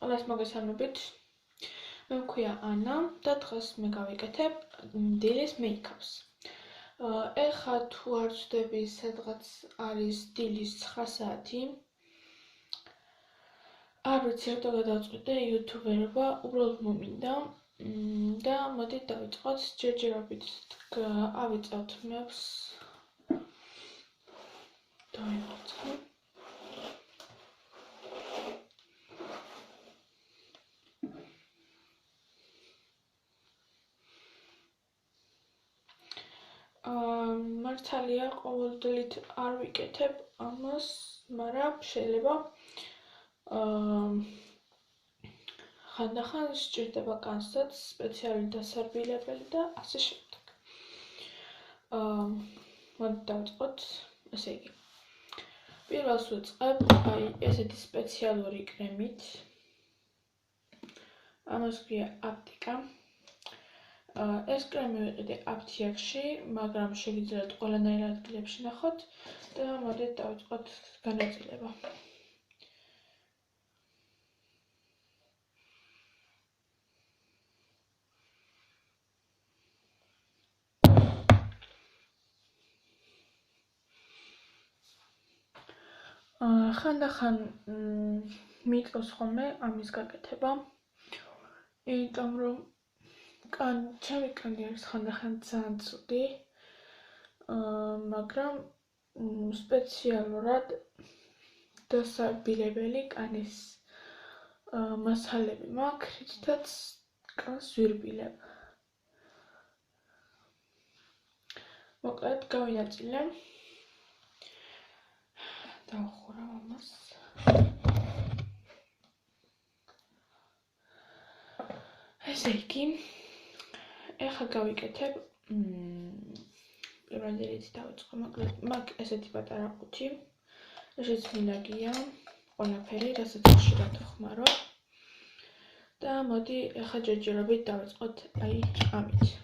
ყველას მოგესალმებით. მე მქვია ანა და დღეს მე გავიკეთებ დილის მეიქაპს. ეხლა თუ არ ვწდები სადღაც არის დილის 9 საათი. არ ვიცი რატო გადავწყვიტე იუთუბერობა, უბრალოდ მომინდა და მოდით დავიწყოთ ჯერჯერობით ავიწევთ მეფს. დავიწყოთ. მართალია ყოველდღიურად არ ვიკეთებ ამას, მაგრამ შეიძლება ხანდახან სჭირდება განსაცდელად სპეციალური დასარბილებელი და ასე შემდეგ. მოდით დავიწყოთ, ესე იგი. პირველს ვიწყებ ესეთი სპეციალური კრემით. ამას ქვია აპტიკა. ეს კრემი ვიყიდე აფთიაქში, მაგრამ შეგიძლიათ ყველანაირ ადგილებში ნახოთ და მოდით დავიწყოთ განაწილება. ხანდახან მიიწევს ხოლმე ამის გაკეთება, იმიტომ რომ ჩემი კანი არის ხანდახან ძალიან ცუდი, მაგრამ სპეციალურად დასარბილებელი კანის მასალები მაქვს, რითაც კანს ვირბილებ. მოკლედ გავინაწილე. დავხურავ ამას. ესე იგი, ეხლა გავიკეთებ პირველი რითი დავიწყო, მოკლედ მაქვს ესეთი პატარა ყუთი, რაშიც მინაგია ყველაფერი, რასაც ხშირად ვხმარო და მოდი ეხლა ჯერჯერობით დავიწყოთ ამით.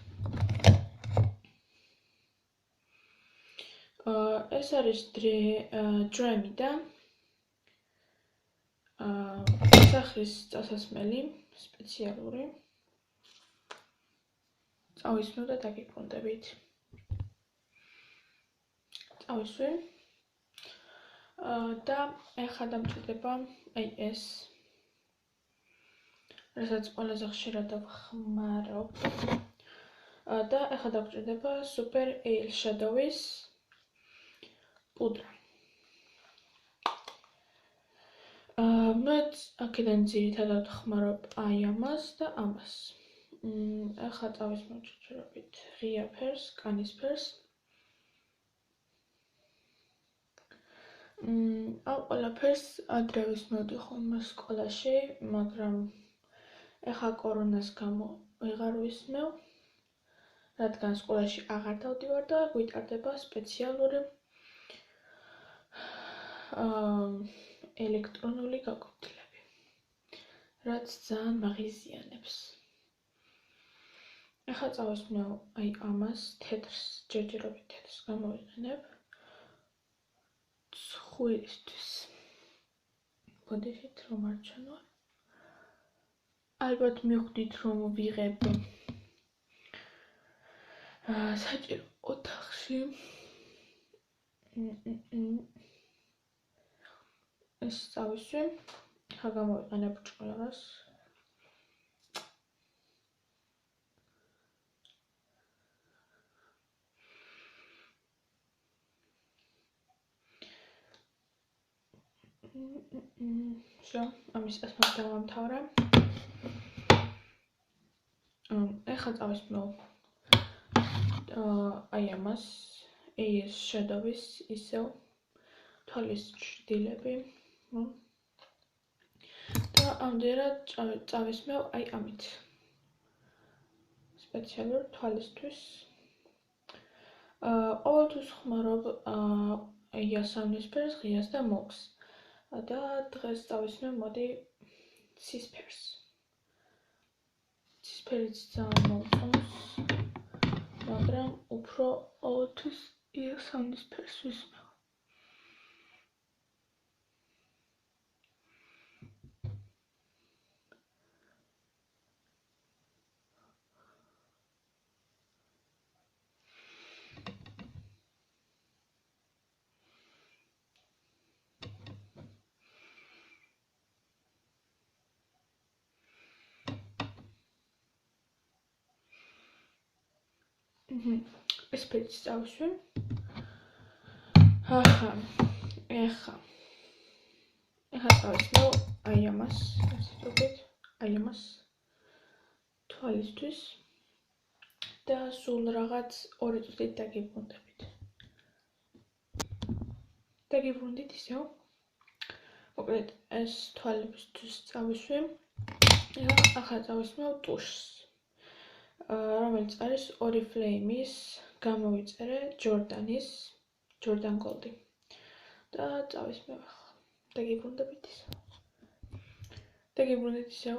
ეს არის დრემიდა, სახის წასასმელი, სპეციალური. წავისვი და დაგიბრუნდებით. წავისვი. და ეხლა დამჭირდება ეს, რასაც ყველაზე ხშირად ვხმარობ. და ეხლა დამჭირდება Super Air Shadow-ის პუდრა. მე აქედან ძირითადად ვხმარობ ამას და ამას. ეხლა წავისვამთ ჯერჯერობით ღია ფერს, კანის ფერს. ამ ყველაფერს ადრე ვისმევდი ხოლმე სკოლაში, მაგრამ ეხლა კორონას გამო ვეღარ ვისმევ, რადგან სკოლაში აღარ დავდივარ და გვიტარდება სპეციალური ელექტრონული გაკვეთილები, რაც ძალიან მაღიზიანებს. ეხლა წავისვამთ ამას, თეთრს, ჯერჯერობით თეთრს გამოვიყენებ. ცხვირისთვის. მოდით რომ არ ჩანვარ. ალბათ მივხვდით რომ ვიღებ საჭირო ოთახში. ეს წავისვი, ხა გამოვიყენებ ჭყილას. Всё, ამის ასმად დავამთავრე. ეხლა წავისვამთ ამას, AS Shadow-ის ისევ თვალის ჭრდილები. და ამდენად წავისმევ ამით. სპეციალურ თვალისთვის. ყოველთვის ვხმარობ იასამნის ფერს, ღიას და მოვს. და დღეს წავისმევ მოდი ცისფერს. ცისფერიც ძალიან მომწონს, მაგრამ უფრო ყოველთვის იასამნის ფერს ვისმევ. ეს ფერიც წავისვი. ახლა წავისვი აი ამას, ასეთობით, აი ამას თვალისთვის და სულ რაღაც 2 წუთით დაგიბრუნდებით. დაგიბრუნდით ისევ. მოკლედ ეს თვალებისთვის წავისვი. ახლა წავისვი ტუშს. რომელიც არის Oriflame-ის გამოვიწერე Jordan Gold-ი. და წავისვი ახლა. დაგიბრუნდებით ისევ.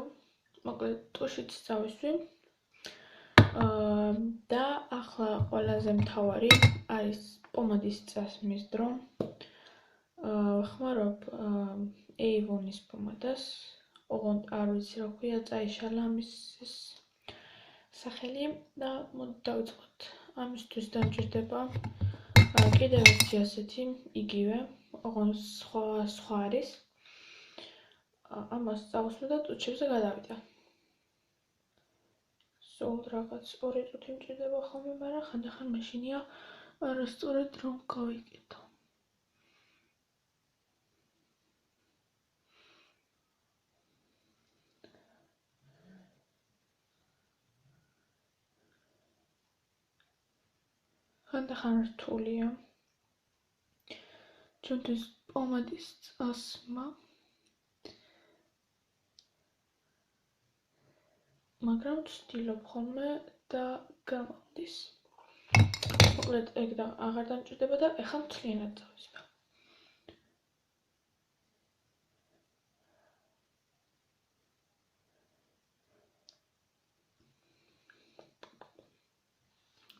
მოკლედ ტუშიც წავისვი. და ახლა ყველაზე მთავარი არის პომადის წასმის დრო. ხმარობ Avon-ის პომადას. ოღონდ არ ვიცი რა ქვია, წაიშალა ამის სახელი და მოდი დავიწყოთ. ამისთვის დამჭირდება კიდევ ერთი ასეთი იგივე, ოღონდ სხვა არის. ამას წავუსვი და ტუჩებზე გადავიდა. სულ რაღაც 2 წუთი მჭირდება ხოლმე, მაგრამ ხანდახან მაშინია არასწორად რომ გავიკეთო. ხანდახან რთულია. ჩვენთვის პომადის წასმა. მაგრამ ვცდილობ ხოლმე და გამომდის. მოკლედ ეგ და აღარ დამჭირდება და ეხლა მთლიანად წავისვი.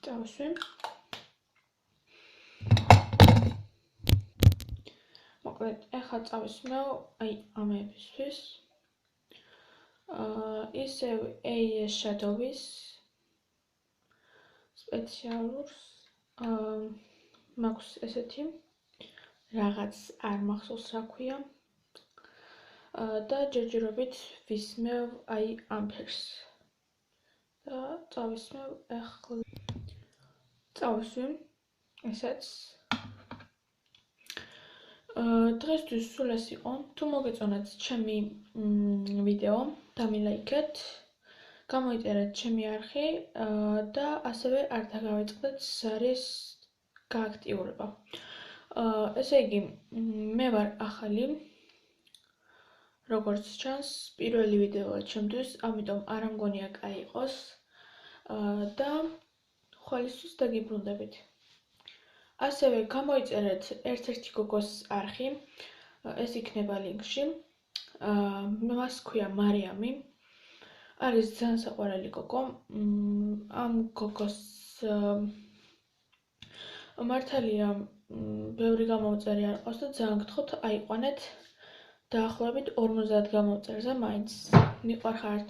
წავისვი. მოკლედ ეხლა წავისვი აი ამებისთვის. ისევ AS Shadow-ის სპეციალურს მაქვს ესეთი რაღაც არ მახსოვს რა ქვია და ჯერჯერობით ვისმევ აი ამ ფერს და წავისმევ ახლა წავისვი ესეც დღესთვის სულ ეს იყო. თუ მოგეწონათ ჩემი ვიდეო, დამილაიქეთ, გამოიწერეთ ჩემი არხი და ასევე არ დაგავიწყდეთ ზარის გააქტიურება. ესე იგი, მე ვარ ახალი, როგორც ჩანს, პირველი ვიდეოა ჩემთვის, ამიტომ არ ამგონია კაი იყოს და ხვალისთვის დაგიბრუნდებით. ასევე გამოიწერეთ ერთ-ერთი გოგოს არხი, ეს იქნება ლინკში. მას ქვია მარიამი. არის ძალიან საყვარელი გოგო. ამ გოგოს მართალია ბევრი გამომწერი არ ყავს და ძალიან გთხოვთ აიყვანეთ. დაახლოებით 50 გამომწერზე მაინც მიყვარხართ.